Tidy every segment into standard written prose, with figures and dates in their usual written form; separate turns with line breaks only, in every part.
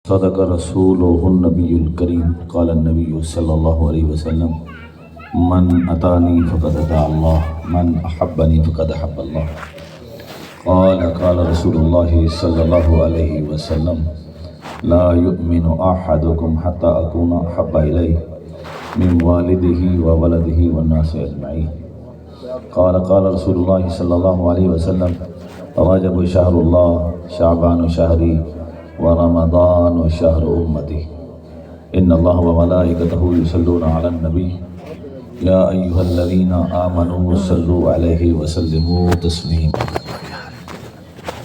صدق رسوله النبي الكريم قال النبي صلى الله عليه وسلم من أطاعني فقد أطاع الله من أحبني فقد أحب الله قال رسول الله صلى الله عليه وسلم لا يؤمن أحدكم حتى أكون أحب إليه من والده وولده والناس أجمعين قال رسول الله صلى الله عليه وسلم رجب شهر الله شعبان شهري ورمضان شهر أمتي إن الله وملائكته يصلون على النبي يا أيها الذين آمنوا صلوا عليه وسلموا تسليما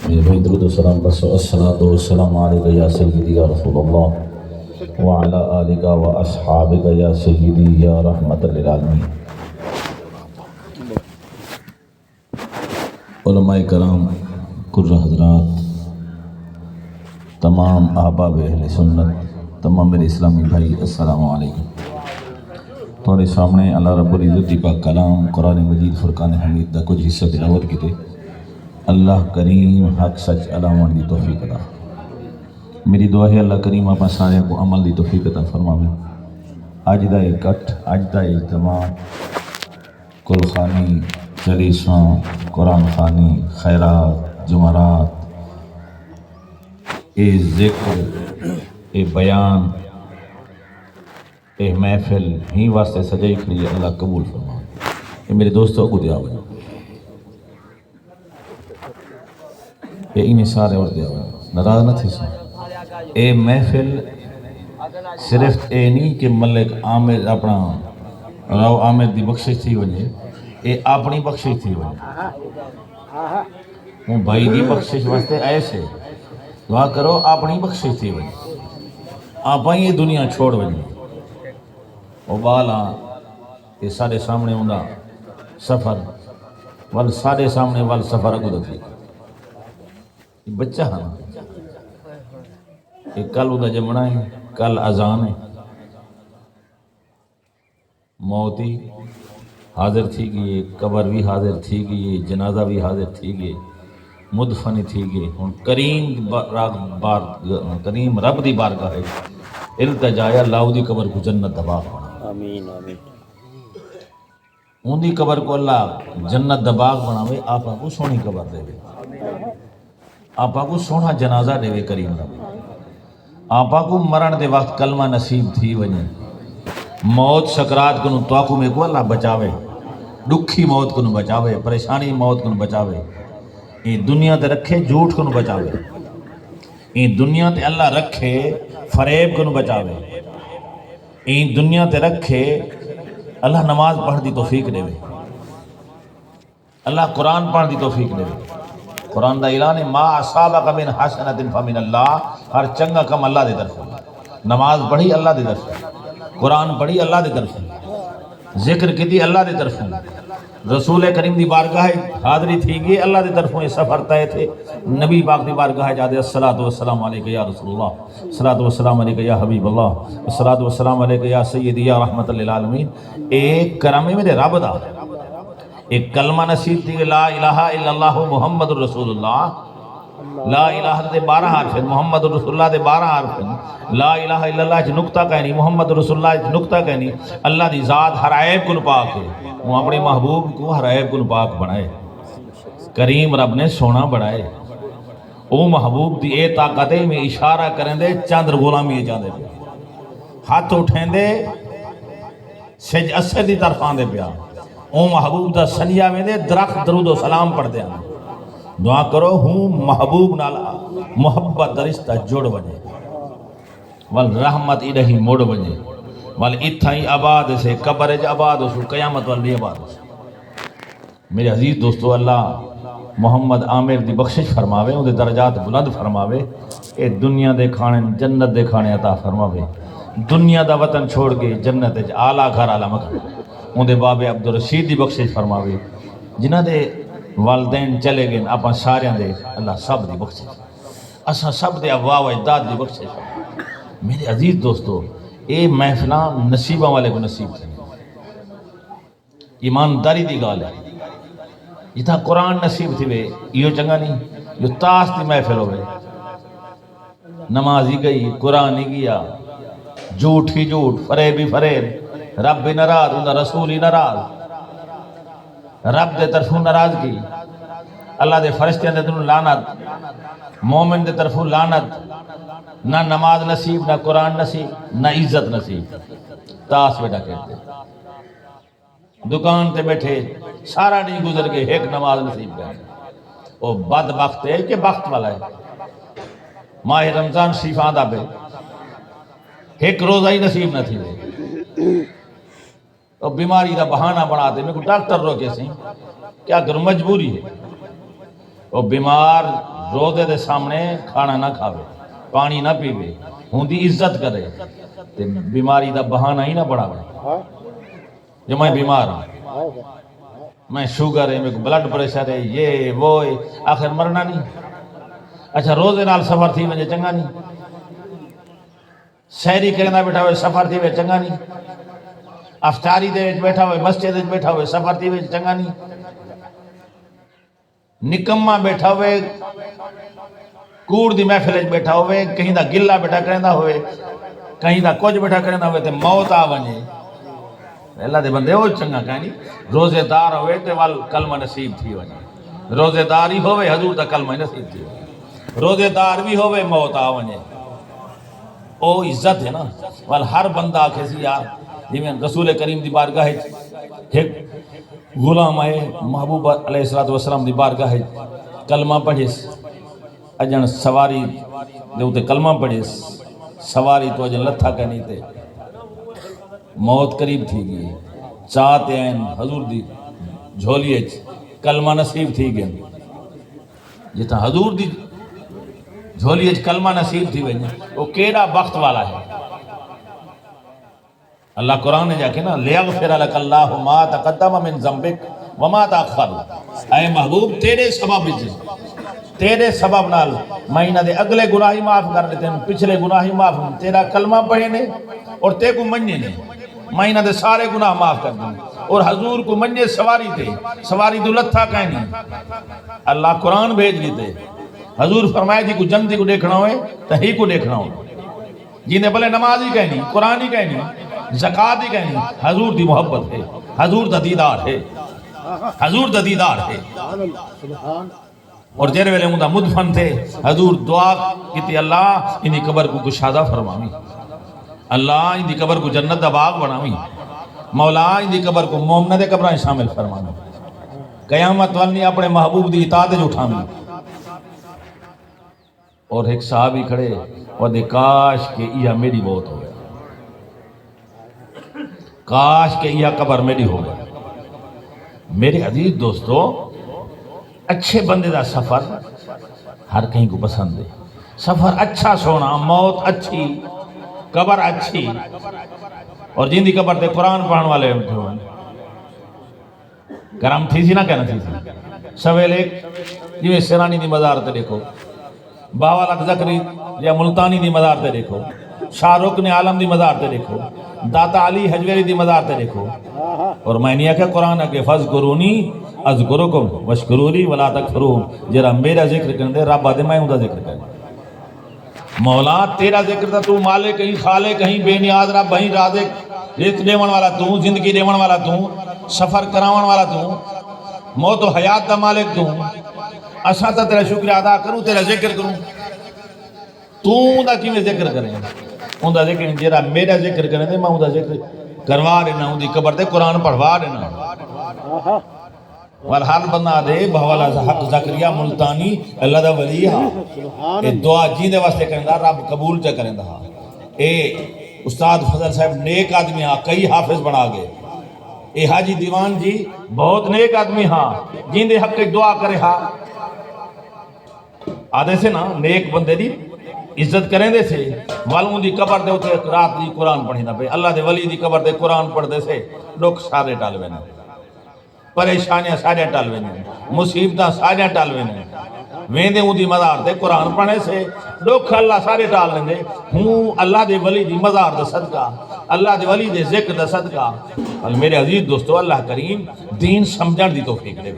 میرے بھائی درود و سلام بس الصلاۃ والسلام علیک یا سیدی یا رسول اللہ وعلی آلک و اصحابک یا سیدی یا رحمت للعالمین۔ علماء کرام، قرہ حضرات، تمام احباب اہل سنت، تمام میرے اسلامی بھائی، السلام علیکم۔ تھوڑے سامنے اللہ رب العزت دی پاک کلام قرآن مجید فرقان حمید دا کچھ حصہ تلاوت کیتے۔ اللہ کریم حق سچ علامت دی توفیق عطا۔ میری دعا ہے اللہ کریم آپ سارے کو عمل دی توفیق عطا فرماوے۔ اج دا اکٹھ، اج دا اجتماع، کل خانی، جلیساں، قرآن خوانی، خیرات، جمعرات، اے ذکر، اے بیان، اے محفل ہی واسطے سجائی کھڑی ہے، اللہ قبول فرمائے۔ اے میرے دوستوں کو دیا ہوئے، اے انہیں سارے اور دیا ہوئے، ناراض نہ تھی سن۔ اے محفل صرف اے نہیں کہ ملک عامر اپنا راو عامر دی بخشش تھی وجہ، اے اپنی بخشش تھی وجہ، وہ بھائی دی بخشش واسطے ایسے دعا کرو اپنی بخشش تھی وجہ، آپ یہ دنیا چھوڑ وجہ۔ وہ بالا یہ سارے سامنے ہوں سفر وال سارے سامنے وال سفر اگو دفی یہ بچہ ہے نا، یہ کل ادا جمنا ہے، کل اذان ہے، موتی حاضر تھی گئی، قبر بھی حاضر تھی گئی، جنازہ بھی حاضر تھی گئی، مدفن تھی گئی۔ ہن کریم رب دی بارگاہ ہے التجایا اللہ دی قبر کو جنت دا باغ بنا۔ آمین آمین۔ ان دی قبر کو اللہ جنت دا باغ بناوے، آپا کو سونی قبر دے وے، آپا کو سونا جنازہ دے وے کریم رب، آپا کو مرن دے وقت کلمہ نصیب تھی وجہ، موت سکرات کنو تواکو میں کو اللہ بچاوے، دکھی موت کنو بچاوے، پریشانی موت کنو بچاوے، یہ دنیا تے رکھے جھوٹ کنو بچاوے، یہ دنیا تے اللہ رکھے فریب کنو بچاوے، یہ دنیا تے رکھے اللہ نماز پڑھ دی توفیق دے وے، اللہ قرآن پڑھ دی توفیق دے وے۔ قرآن دا اعلان ہے ما اصابک من حسنۃ فمن اللہ، ہر چنگا کم اللہ دے طرف، نماز پڑھی اللہ دے طرف، قرآن پڑھی اللہ دے طرف، ذکر کی اللہ دے طرف، رسول کریم دی بارگاہ حاضری تھی گئی اللہ دی طرفوں، یہ سفر طے تھے، نبی پاک دی بارگاہ جا دے الصلاۃ والسلام علیک یا رسول اللہ، الصلاۃ والسلام علیک یا حبیب اللہ، الصلاۃ والسلام علیک یا سیدی یا رحمت للعالمین۔ ایک کرم میرے رب دا، ایک کلمہ نصیب تھی لا الہ الا اللہ محمد الرسول اللہ، لا الہ دے 12 حرف ہیں، محمد رسول اللہ دے 12 حرف ہیں، لا الہ الا اللہ چھ نقطہ کہنی، محمد رسول اللہ چھ نقطہ کہنی، اللہ دی ذات ہر عیب کن پاک ہے، وہ اپنے محبوب کو ہر عیب کن پاک بنائے، کریم رب نے سونا بڑھائے، او محبوب دی اے طاقتے میں اشارہ کریں دے چاندر غلامی جاندے پہ، ہاتھ اٹھیں دے سج اسد دی طرف آندے پیا، او محبوب دا سنیا میں دے درخت درود و سلام پڑھ دے آنے، دعا کرو ہوں محبوب نالا محبت درستہ جوڑ بجے، والرحمت الہی موڑ بجے، والاتھائی آباد سے قبر آباد سے قیامت والی آباد سے۔ میرے عزیز دوستو، اللہ محمد عامر دی بخشش فرماوے، ان دے درجات بلند فرماوے، اے دنیا دے کھانے جنت دے کھانے عطا فرماوے، دنیا دا وطن چھوڑ کے جنت اعلیٰ گھر اعلیٰ مکان، ان دے باب عبدالرشید دی بخشش فرماوے، جنہ دے والدین چلے گئے اپنا ساریاں دے اللہ سب دی بخشش، اساں سب دے ابواء و اجداد دی بخشش۔ میرے عزیز دوستو، اے محفلان نصیبہ والے کو نصیب تھے، ایمانداری دی گال ہے، جتنا قرآن نصیب تھی وے یہ چنگا نہیں، یہ تاس دی محفل ہوئے، نماز ہی گئی قرآن ہی گیا جھوٹ ہی جھوٹ فریب ہی فریب رب بھی ناراض انہا رسول ہی ناراض رب دے طرفوں ناراضگی اللہ دے فرشتیاں دے طرفوں لعنت مومن دے طرفوں لعنت نہ نماز نصیب نہ قرآن نصیب نہ عزت نصیب تاس بیٹا کہتے دکان تے بیٹھے سارا نہیں گزر گئے ایک نماز نصیب کر وہ بد بخت ہے کہ بخت والا ہے ماہ رمضان شریف آدھا پہ ایک روزہ ہی نصیب نہ تھی اور بیماری کا بہانہ بناتے میں کو ڈاکٹر رو کیسے کیا کروں مجبوری ہے اور بیمار روزے دے سامنے کھانا نہ کھاوے پانی نہ پیوے ہوں دی عزت کرے تے بیماری دا بہانہ ہی نہ بڑھاوے جو میں بیمار ہوں میں شوگر ہے میں بلڈ پریشر ہے یہ وہ ہے آخر مرنا نہیں اچھا روزے نال سفر تھی وجہ چنگا نہیں سہری کرنا بیٹھا ہوئے سفر تھی وجہ چنگا نہیں افطاری دے بیٹھا ہوئے مسجد بیٹھا ہوئے سفر تھی وجہ چنگا نہیں نکمہ بیٹھا ہوئے کوڑ دی محفل بیٹھا ہوئے کہیں دا گلہ بیٹھا کرنا ہوئے کہیں دا کچھ بیٹھا کرنا ہوئے تے موت آ ونجے اللہ دے بندے وہ چنگا کہیں نہیں روزے دار ہوئے تے وال کلمہ نصیب تھی ونجے روزے دار ہی ہوئے حضور دا کلمہ نصیب تھی ونجے روزے دار بھی ہوئے موت آ ونجے او عزت ہے نا وال ہر بندہ کسی یار جیمیں رسول کریم دی بارگاہ ایک غلام آئے محبوب علیہ السلام دی بارگاہ کلمہ پڑھیس اجن سواری دے ہوتے کلمہ پڑھیس سواری تو اجن لتھا کہنی تے موت قریب تھی گئی چاہتے ہیں حضور دی جھولیے کلمہ نصیب تھی گئی جتا حضور دی جھولیے کلمہ نصیب تھی گئی وہ کیڑا وقت والا ہے اللہ قرآن نے جا کے نا لیغفر لک اللہ ما تقدم من ذنبک وما تاخر اے محبوب تیرے سبب تیرے سبب نال میں انہاں دے اگلے گناہی معاف کر دیتے ہیں پچھلے گناہی معاف تیرا کلمہ پڑھے نے اور تے کو مننے نے میں انہاں دے سارے گناہ معاف کر دوں اور حضور کو مننے سواری تھے سواری دلتھا کہنی اللہ قرآن بھیج دیتے حضور فرمائے تھی کو جنتی کو دیکھنا ہوئے تو ہی کو دیکھنا ہوئے جنہیں بلے نماز ہی کہنی قرآن ہی کہنی زکاة ہی کہنی حضور دی محبت ہے حضور دا دیدار ہے حضور دا دیدار ہے اور جیرے ویلے مدہ مدفن تھے حضور دعا کیتی اللہ انہی قبر کو گشادہ فرماوی اللہ انہی قبر کو جنت دا باغ بناوی مولا انہی قبر کو مومنہ دے قبرائیں شامل فرماوی قیامت والنی اپنے محبوب دی اطاعت جو اٹھاوی اور ایک صحابی کھڑے وہ دے کاش کہ یہ میری موت ہو گیا کاش کہ یہ قبر میری ہو گیا میرے عزیز دوستو اچھے بندے دا سفر ہر کہیں کو پسند ہے سفر اچھا سونا موت اچھی قبر اچھی اور جن دی قبر تے قرآن پڑھن والے کرم تھی سی نہ کہنا تھی سی سویل ایک جویں سیرانی دی مزار تے دیکھو باوا لک زکری یا ملتانی دی مزار تے دیکھو شاہ رکن عالم دی مزار تے دیکھو داتا علی حجویری دی مزار تے دیکھو اور میں نہیں کہ قرآن کہ فذکرونی اذکرکم واشکرونی ولا تکفرون جرا میرا ذکر کرنے رب آدھے میں ہوں دا ذکر کرنے مولا تیرا ذکر تھا تو مالک کہیں خالق کہیں بے نیاز رب کہیں رازق رزق دیون والا تو زندگی دیون والا تو سفر کراون والا تو موت و حیات دا مالک تو اساں تا تیرا شکر ادا کروں تیرا ذکر کروں تو دا کیویں ذکر کریں ان دا ذکر جیرا میرا ذکر کریں دے میں ان دا ذکر کروا دینا ان دی قبر تے قرآن پڑھوا دینا والحال بندہ دے بہوالا حق زکریہ ملتانی اللہ دا ولی ہاں اے دعا جیندے واسطے کریں دا رب قبول چا کریں دا اے استاد فضل صاحب نیک آدمی ہاں کئی حافظ بنا گئے اے حاجی دیوان جی بہت نیک آدمی ہاں جیندے حق کی دعا کرے ہاں آدھے سے نا نیک بندے دی عزت کریں دے سے والوں دی قبر دے ہوتے رات دی قرآن پڑھی نہ پہ اللہ دے ولی دی قبر دے قرآن پڑھ دے سے لوگ سارے ٹالوے نے پریشانیاں سارے ٹالوے نے مصیبتاں سارے ٹالوے نے ویندے ہوں دی مزار دے قرآن پڑھنے سے لوگ اللہ سارے ٹال لیں دے ہوں اللہ دے ولی دی مزار دے صدقہ اللہ دے ولی دے ذکر دے صدقہ اور میرے عزیز دوستو اللہ کریم دین سمجھن دی توفیق دے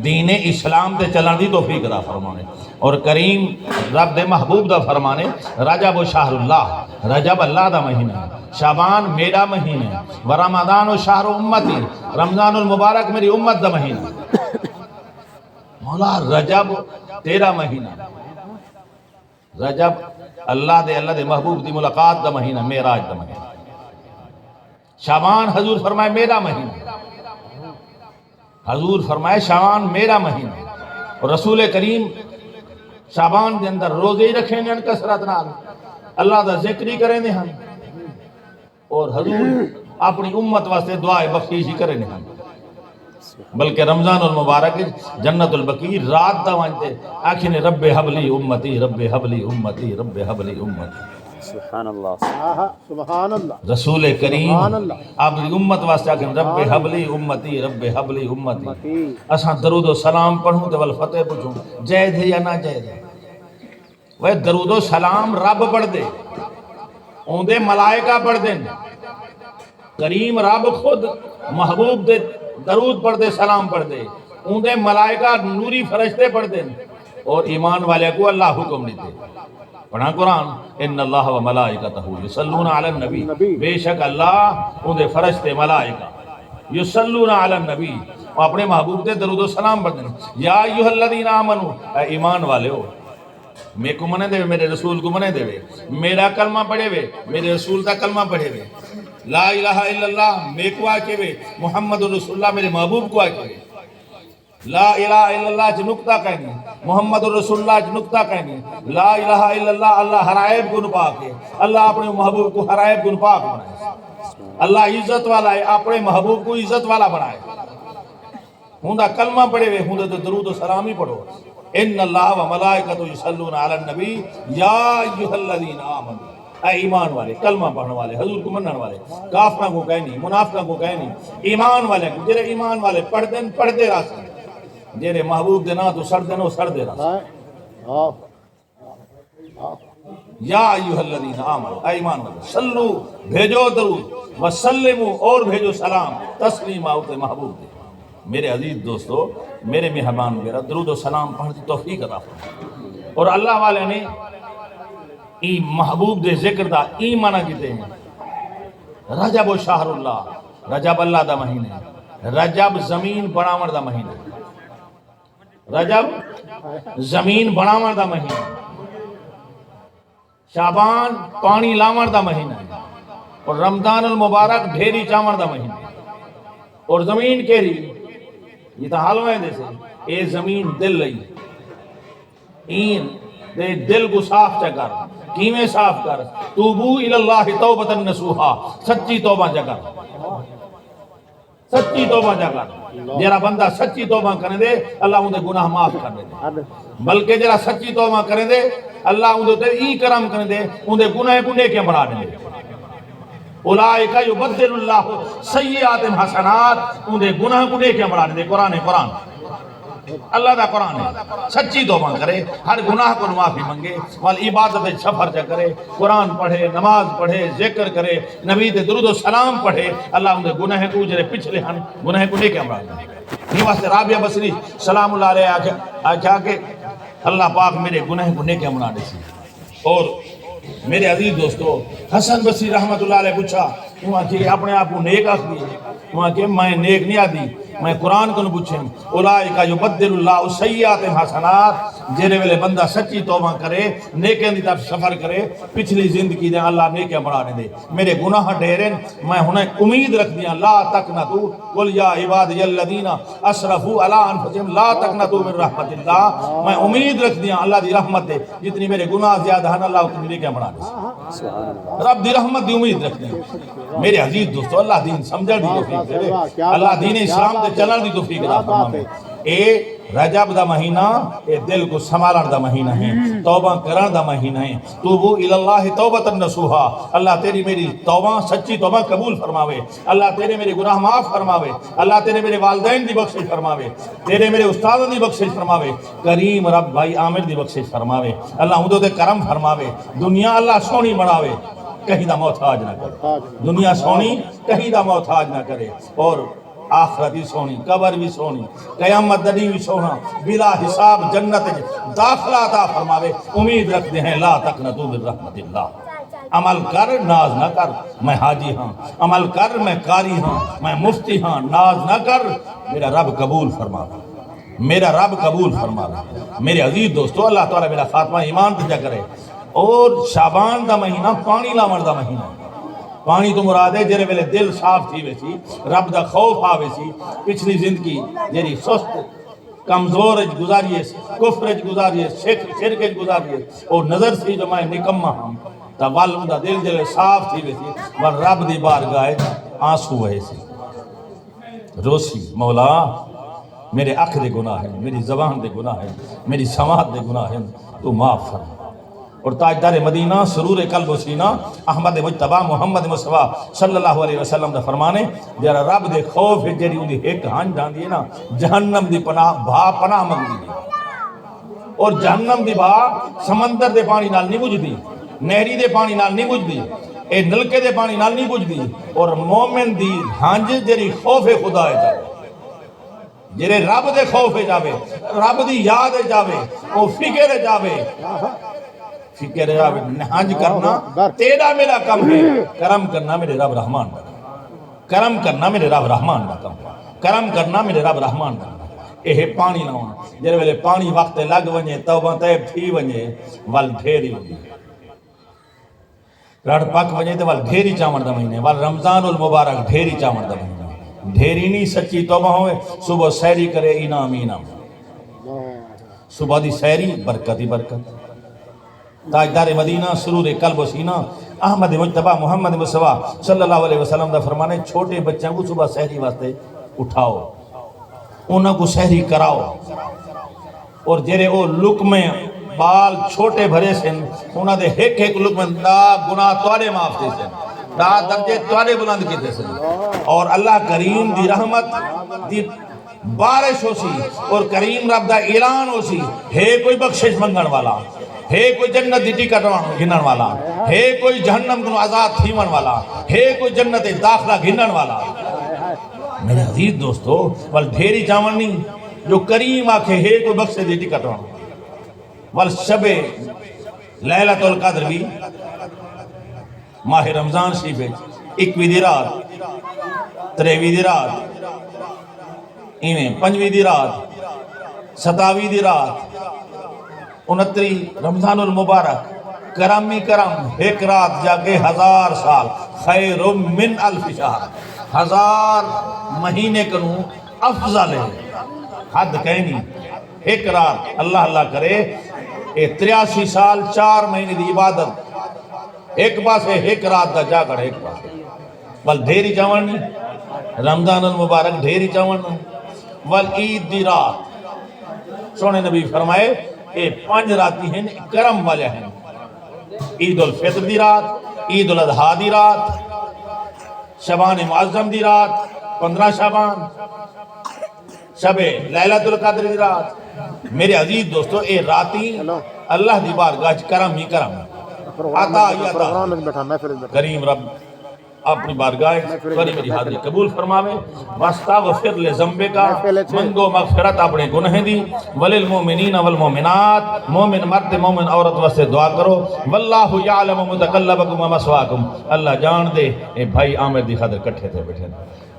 دین اسلام تے چلن دی توفیق عطا فرمانے اور کریم رب دے محبوب دا فرمانے رجب و شہر اللہ رجب اللہ دا مہینہ ہے شعبان میرا مہینہ ہے ورمضان و شہر امتی رمضان المبارک میری امت دا مہینہ ہے مولا رجب تیرا مہینہ رجب اللہ دے محبوب دی ملاقات دا مہینہ معراج دا مہینہ شعبان حضور فرمائے میرا مہینہ حضور فرمائے شعبان میرا مہینہ اور رسول کریم شعبان دے اندر روزے ہی رکھیں گے کثرت نال اللہ دا ذکر ہی کریں گے ہم اور حضور اپنی امت واسطے دعائے بخشش ہی کریں گے ہم بلکہ رمضان المبارک جنت البقیع رات دا وانتے آخر نے رب حبلی امتی رب حبلی امتی رب حبلی امتی
سبحان اللہ سبحان اللہ
رسول کریم اپنی امت واسطے آخر رب حبلی امتی رب حبلی امتی اساں درود و سلام پڑھوں تے والفتح پوچھوں جائز ہے یا نہ جائز ہے وہ درود و سلام رب پڑھ دے اون دے ملائکہ پڑھ دیں کریم رب خود محبوب دے درود پڑھ دے سلام پڑھ دے اون دے ملائکہ نوری فرشتے پڑھ دیں اور ایمان والے کو اللہ حکم دیتے پڑھا قرآن ان اللہ و ملائکتہ یصلون علی النبی بے شک اللہ ان دے فرشتے ملائکہ یصلون علی النبی وہ اپنے محبوب دے درود و سلام پڑھ دیں یا ایھا الذین آمنو اے ایمان والے ہو میں کو منے دے میرے رسول کو منے دے میرا کلمہ پڑھے وے میرے رسول دا کلمہ پڑھے وے لا الہ الا اللہ میں کو آکے وے محمد رسول اللہ میرے محبوب کو آکے وے لا الہ الا اللہ چھ نکتہ کہنی محمد رسول اللہ چھ نکتہ کہنی لا الہ الا اللہ اللہ حرائب کو نپاک ہے اللہ اپنے محبوب کو حرائب کو نپاک بنائے اللہ عزت والا ہے اپنے محبوب کو عزت والا بنائے ہوندہ کلمہ پڑھے وے ہوندہ درود و سلامی پڑھو ان اللہ و ملائکتہ یصلون علی النبی یا ایھا الذین آمنوا اے ایمان والے کلمہ پڑھنے والے حضور کو منن والے کافروں کو کہنی منافقوں کو کہنی ایمان والے کو جرے ایمان والے پڑھ دے راستے جیرے محبوب دے نا تو سڑ دے نو سڑ دے رہا یا ایوہ الذین آمنوا اے ایمان والے صلو بھیجو درود وسلمو اور بھیجو سلام تسلیم آؤتے محبوب دے میرے عزیز دوستو میرے مہمان میرا درود و سلام پڑھتی توفیق عطا فرمائے اور اللہ والے نے ای محبوب دے ذکر دا ای معنی کیتے ہیں رجب و شہر اللہ رجب اللہ دا مہینہ رجب زمین بناور دا مہینہ رجب زمین بناور دا مہینہ شعبان پانی لاور دا مہینہ اور رمضان المبارک ڈھیری چاور دا مہینہ اور زمین کیری یہ تا حالوائیں دے سے اے زمین دل لئی این دے دل کو صاف چکر کیمیں صاف کر توبو الاللہ توبتا نسوحا سچی توبہ چکر سچی توبہ چکر جیرا بندہ سچی توبہ کرنے دے اللہ ان دے گناہ معاف کرنے دے بلکہ جیرا سچی توبہ کرنے دے اللہ ان دے ای کرم کرنے دے ان دے گناہ کو نیکیاں بڑھا دے اولائکہ یبدل اللہ سیئات حسنات ان دے گناہ کو نیکیاں بڑھا دے قرآن اللہ دا قرآن ہے سچی توبہ کرے ہر گناہ کو معافی منگے عبادت سفر چا کرے قرآن پڑھے نماز پڑھے ذکر کرے نبی دے درود و سلام پڑھے اللہ ان دے گناہ کو جرے پچھلے ہن گناہ کو نیکیاں بڑھا دے یہ واسطے رابعہ بصری سلام اللہ علیہ آکھا کہ اللہ پاک میرے گناہ کو نیکیاں بنا دے سی اور میرے عزیز دوستو حسن بصری رحمت اللہ علیہ پوچھا وہاں کہ اپنے آپ کو نیک آخ دی وہاں کہ میں نیک نہیں آدھی میں قرآن کو پوچھیں اولائکہ یبدل اللہ سیئات حسنات جیرے ویلے بندہ سچی توبہ کرے نیکیں دی طرف سفر کرے پچھلی زندگی دے اللہ نیکیں بڑھانے دے میرے گناہ ڈیرن میں ہنیں امید رکھ دیا لا تقنطوا قل یا عبادی الذین اسرفوا علی انفسہم لا تقنطوا من رحمت اللہ میں امید رکھ دیا اللہ دی رحمت دے جتنی میرے گناہ زیادہ ہیں اللہ اتنی نیکیں بڑھانے دے رب دی رحمت دی امید رکھ دیا میرے عزیز دوستو اللہ دین سمجھا دی توفیق دے اللہ دین اسلام دے چلن دی توفیق عطا فرمائے اے رجب دا مہینہ اے دل کو سنبھالن دا مہینہ ہے توبہ کرن دا مہینہ ہے توبو الاللہ توبتا نصوحا اللہ تیری میری توبہ سچی توبہ قبول فرماوے اللہ تیرے میرے گناہ معاف فرماوے اللہ تیرے میرے والدین دی بخشش فرماوے تیرے میرے استادوں دی بخشش فرماوے کریم رب بھائی عامر دی بخشش فرماوے اللہ ہندو دے کرم فرماوے دنیا اللہ سونی بناوے کہیں دا محتاج نہ کرے دنیا سونی کہیں دا محتاج نہ کرے اور آخرت بھی سونی، قبر بھی سونی، قیامت دنی بھی سونا، بلا حساب جنت داخلہ عطا فرماوے۔ امید رکھتے ہیں لا تقنطوا من رحمت اللہ۔ عمل کر ناز نہ کر، میں حاجی ہاں، عمل کر میں قاری ہاں، میں مفتی ہاں، ناز نہ کر، میرا رب قبول فرماوے، میرا رب قبول فرماوے۔ میرے عزیز دوستو، اللہ تعالیٰ میرا خاتمہ ایمان تجا کرے۔ اور شعبان دا مہینہ پانی لاون دا مہینہ، پانی تو مراد ہے جرے ویلے دل صاف تھی ویسی، رب دا خوف آوے سی، پچھلی زندگی جری سست کمزور گزاریے، کفر گزاریے، شرک گزاریے، اور نظر سی جو میں نکمہ ہوں، تا والم دا دل جرے صاف تھی ویسی، ور رب دی بارگاہ آنسو ہے سی، روسی مولا میرے اکھ دے گناہ ہیں، میری زبان دے گناہ ہیں، میری سماعت دے گناہ ہیں، تو معاف فرما۔ اور تاجدار مدینہ سرور قلب و سینہ احمد مجتبہ محمد مصطفیٰ صلی اللہ علیہ وسلم دا فرمانے جرا رب دے خوف جری اندھی ایک ہن جاندی ہے نا، جہنم دی پناہ بھا پناہ منگدی ہے۔ اور جہنم دی بھا سمندر دے پانی نال نہیں بجھ دی، نہری دے پانی نال نہیں بجھ دی، اے نلکے دے پانی نال نہیں بجھ دی۔ اور مومن دی ہنج جری خوف خدا ہے جاوے، جرے رب دے خوف جاوے، رب دی یاد جاوے، او فکر جاوے، فکر جاوے، ہنج کرنا تیرا میرا کم ہے، کرم کرنا میرے رب رحمان کا، کرم کرنا میرے رب رحمان کا کم، کرم کرنا میرے رب رحمان کا۔ اے پانی لاؤں جرے ویلے پانی وقت لگ ونجے توبہ طیب تھی ونجے وال ڈھیری ہوگی، رڑ پک ونجے تو وال ڈھیری چاون دا مہینے، وال رمضان المبارک ڈھیری چاون دا مہینے، ڈھیری نہیں سچی توبہ ہوئے، صبح سیری کرے انام انام، صبح دی سیری برکت ہی برکت۔ تاجدار مدینہ سرور قلب و سینہ احمد مجتبہ محمد مصطفیٰ صلی اللہ علیہ وسلم دا فرمانے چھوٹے بچوں کو صبح سحری واسطے اٹھاؤ، انہوں کو سحری کراؤ، اور جرے او لکمے بال چھوٹے بھرے سن انہوں دے ایک ایک لکمے دا گناہ توارے معاف دے سن، دا درجے توارے بلند کیتے سن، اور اللہ کریم دی رحمت دی بارش ہو سی، اور کریم رب دا اعلان ہو سی، ہے کوئی بخشش منگن والا، ہے کوئی جنت دی ٹکٹ گھنن والا، ہے کوئی جہنم کو آزاد تھیمن والا، ہے کوئی جنت داخلہ گھنن والا۔ میرے عزیز دوستو، وال ڈھیری چاون نہیں، جو کریم آکھے ہے کوئی بخشے دی ٹکٹ وال شب لیلۃ القدر بھی ماہ رمضان شریف ہے، 21 دی رات، 23 دی رات، ایویں 25 دی رات، 27 دی رات، 29 رمضان المبارک، کرمی کرم ایک رات جاگے 1000 سال، خیر من الف شہر، 1000 مہینے کنوں افضل ہے، حد کہنی ایک رات اللہ اللہ کرے، 83 سال 4 مہینے دی عبادت ایک پاس ہے، ایک رات دا جاگڑ ایک پاس ہے، وال ڈھیری چاون نہیں، رمضان المبارک ڈھیری چاون نہیں، وال عید دی رات، سونے نبی فرمائے اے 5 راتی ہیں کرم والے ہیں، عید الفطر دی رات، عید الاضحیٰ دی رات، شبان معظم دی رات، 15 شبان، شب لیلۃ القدر دی رات۔ میرے عزیز دوستو، اے راتی اللہ دی بارگاہ کرم ہی کرم، عطا ہی عطا، کریم رب اپنی بارگاہ سوری میری حاضری قبول فرماوے، واستغفر لذنبک، منگو مغفرت اپنے گناہ دی، وللمؤمنین والمؤمنات، مومن مرد مومن عورت واسطے دعا کرو، واللہ یعلم متقلبکم ومثواکم، اللہ جان دے اے بھائی عامر دی خاطر کٹھے تھے بیٹھے،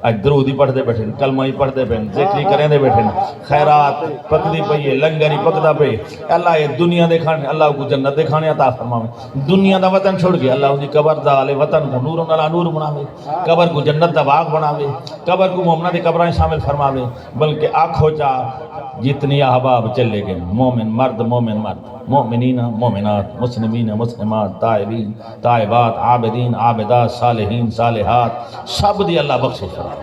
اج درود ہی پڑھ دے بیٹھے، کلمہ ہی پڑھ دے بیٹھے، ذکر ہی کریں دے بیٹھے، خیرات پکدی پئیے، لنگر ہی پکدا پئے، اللہ یہ دنیا دکھانے، اللہ کو جنت دکھانے عطا فرماوے، دنیا دا وطن چھوڑ گیا، اللہ ان کی قبر دا والے وطن کو نور علی نور بناوے، قبر کو جنت دا باغ بناوے، قبر کو مومنہ دی قبریں شامل فرماوے، بلکہ آنکھو چا جتنی احباب چلے گئے، مومن مرد مومنین مومنات، مسلمین مسلمات، تائبین تائبات، عابدین عابدات، صالحین صالحات، سب دی اللہ بخشش فرمائے۔